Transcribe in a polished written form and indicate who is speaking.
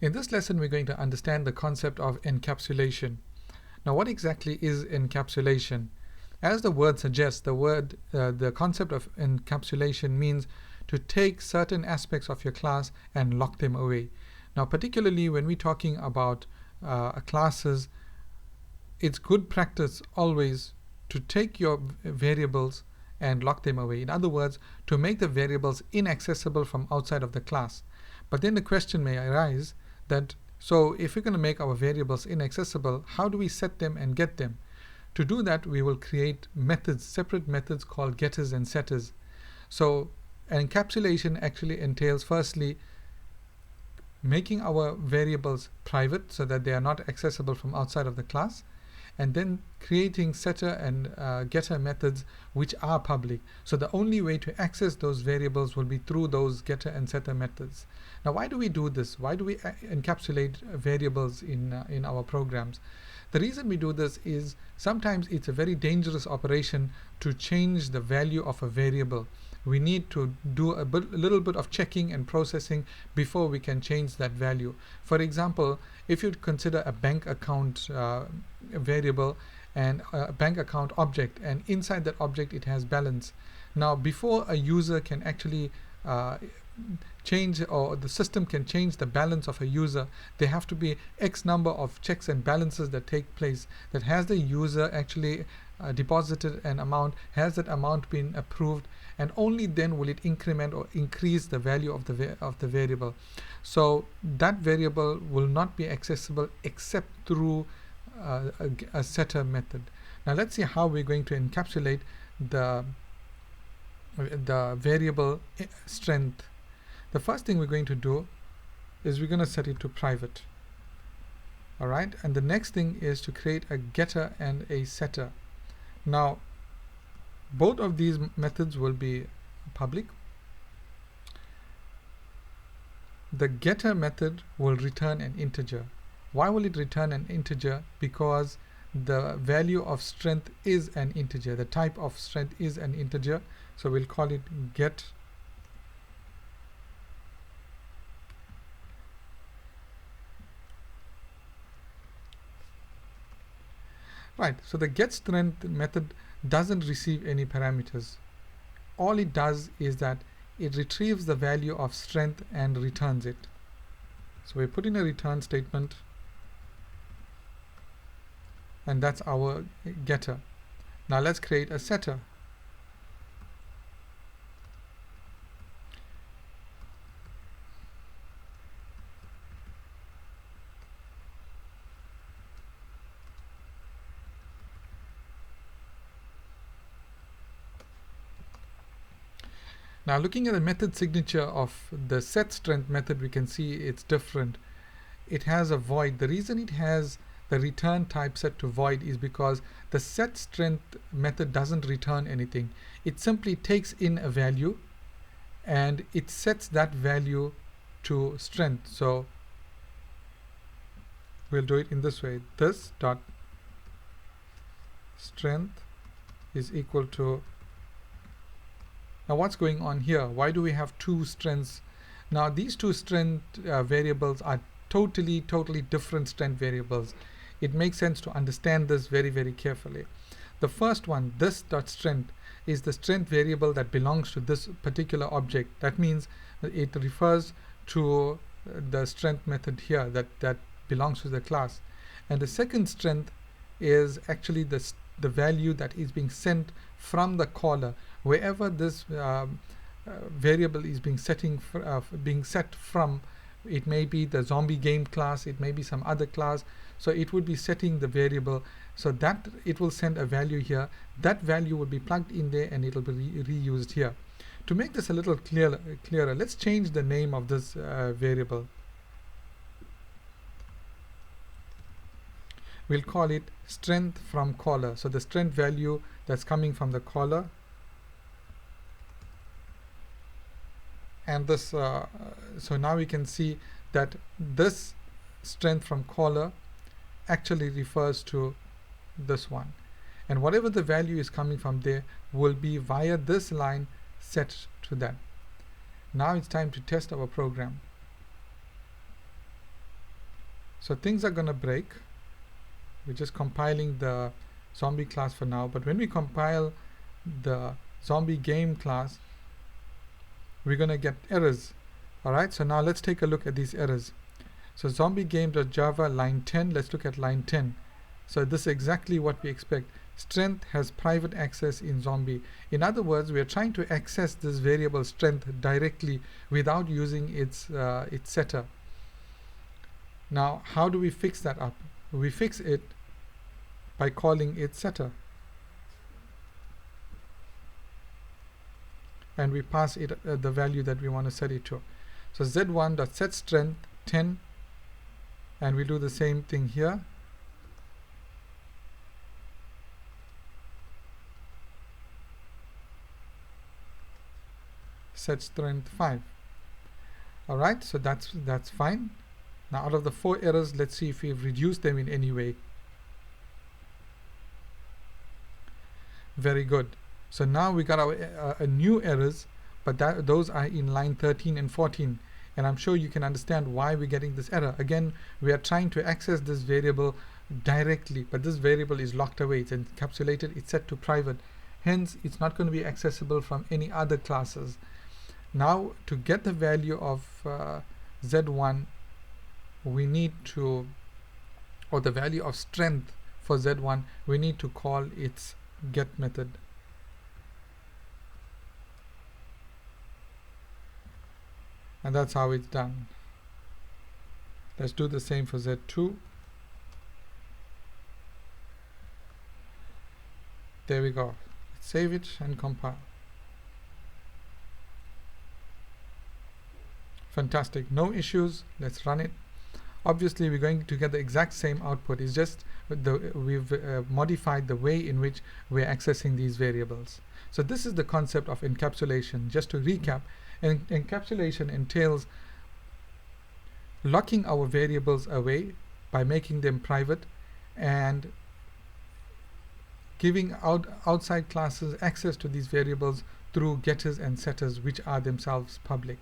Speaker 1: In this lesson, we're going to understand the concept of encapsulation. Now, what exactly is encapsulation? As the word suggests, the concept of encapsulation means to take certain aspects of your class and lock them away. Now, particularly when we're talking about classes, it's good practice always to take your variables and lock them away. In other words, to make the variables inaccessible from outside of the class. But then the question may arise that, so if we're going to make our variables inaccessible, how do we set them and get them? To do that, we will create methods, separate methods called getters and setters. So encapsulation actually entails firstly making our variables private so that they are not accessible from outside of the class, and then creating setter and getter methods which are public. So the only way to access those variables will be through those getter and setter methods. Now, why do we do this? Why do we encapsulate variables in our programs? The reason we do this is sometimes it's a very dangerous operation to change the value of a variable. We need to do a little bit of checking and processing before we can change that value. For example, if you consider a bank account variable and a bank account object, and inside that object it has balance. Now, before a user can actually change, or the system can change the balance of a user, there have to be X number of checks and balances that take place. That has the user actually deposited an amount, has that amount been approved, and only then will it increment or increase the value of the variable. So that variable will not be accessible except through a setter method. Now let's see how we're going to encapsulate the variable strength. The first thing we're going to do is we're going to set it to private. Alright, and the next thing is to create a getter and a setter. Now, both of these methods will be public. The getter method will return an integer. Why will it return an integer? Because the value of strength is an integer. The type of strength is an integer. So we'll call it get right. So the get strength method doesn't receive any parameters. All it does is that it retrieves the value of strength and returns it. So we put in a return statement, and that's our getter. Now let's create a setter. Now looking at the method signature of the set strength method, we can see it's different. It has a void. The reason it has the return type set to void is because the set strength method doesn't return anything. It simply takes in a value and it sets that value to strength. So we'll do it in this way. This dot strength is equal to. Now what's going on here? Why do we have two strengths? Now these two strength variables are totally different strength variables. It makes sense to understand this very carefully. The first one, this dot strength, is the strength variable that belongs to this particular object. That means it refers to the strength method here that belongs to the class. And the second strength is actually the value that is being sent from the caller. Wherever this variable is being set from, it may be the zombie game class, it may be some other class, so it would be setting the variable so that it will send a value here. That value will be plugged in there and it will be reused here. To make this a little clearer, let's change the name of this variable. We'll call it strength from caller. So the strength value that's coming from the caller, and this so now we can see that this strength from caller actually refers to this one, and whatever the value is coming from there will be via this line set to that. Now it's time to test our program. So things are going to break. We're just compiling the zombie class for now, but when we compile the zombie game class, we're going to get errors. Alright, so now let's take a look at these errors. So zombie game.java line 10, let's look at line 10. So this is exactly what we expect. Strength has private access in zombie. In other words, we are trying to access this variable strength directly without using its setter. Now, how do we fix that up? We fix it by calling its setter. And we pass it the value that we want to set it to. So z1.setStrength 10, and we do the same thing here. Set strength 5. Alright, so that's fine. Now out of the 4 errors, let's see if we've reduced them in any way. Very good. So now we got our new errors, but those are in line 13 and 14. And I'm sure you can understand why we're getting this error. Again, we are trying to access this variable directly, but this variable is locked away. It's encapsulated, it's set to private. Hence, it's not going to be accessible from any other classes. Now, to get the value of Z1, we need to, or the value of strength for Z1, we need to call its get method. And that's how it's done. Let's do the same for Z2. There we go. Let's save it and compile. Fantastic, no issues. Let's run it. Obviously, we're going to get the exact same output. It's just we've modified the way in which we're accessing these variables. So this is the concept of encapsulation. Just to recap, encapsulation entails locking our variables away by making them private and giving outside classes access to these variables through getters and setters, which are themselves public.